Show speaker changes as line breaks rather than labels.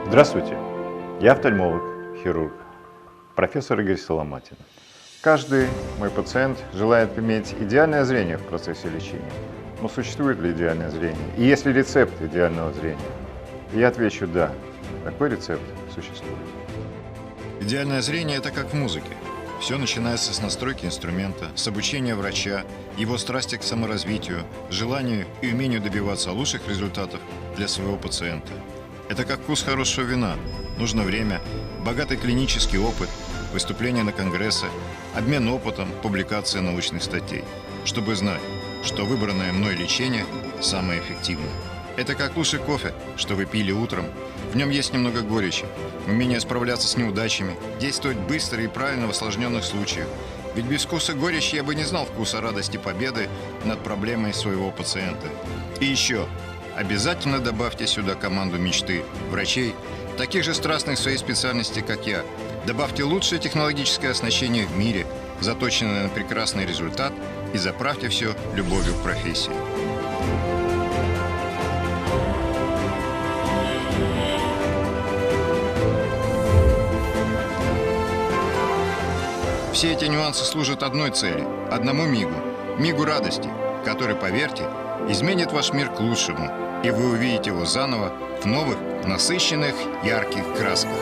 Здравствуйте, я офтальмолог, хирург, профессор Игорь Соломатин. Каждый мой пациент желает иметь идеальное зрение в процессе лечения. Но существует ли идеальное зрение? И есть ли рецепт идеального зрения? Я отвечу «да». Такой рецепт существует.
Идеальное зрение – это как в музыке. Все начинается с настройки инструмента, с обучения врача, его страсти к саморазвитию, желанию и умению добиваться лучших результатов для своего пациента. Это как вкус хорошего вина. Нужно время, богатый клинический опыт, выступления на конгрессы, обмен опытом, публикация научных статей, чтобы знать, что выбранное мной лечение самое эффективное. Это как лучший кофе, что вы пили утром. В нем есть немного горечи, умение справляться с неудачами, действовать быстро и правильно в осложненных случаях. Ведь без вкуса горечи я бы не знал вкуса радости победы над проблемой своего пациента. И еще, обязательно добавьте сюда команду мечты, врачей, таких же страстных в своей специальности, как я. Добавьте лучшее технологическое оснащение в мире, заточенное на прекрасный результат, и заправьте все любовью к профессии. Все эти нюансы служат одной цели, одному мигу радости, который, поверьте, изменит ваш мир к лучшему, и вы увидите его заново в новых, насыщенных, ярких красках.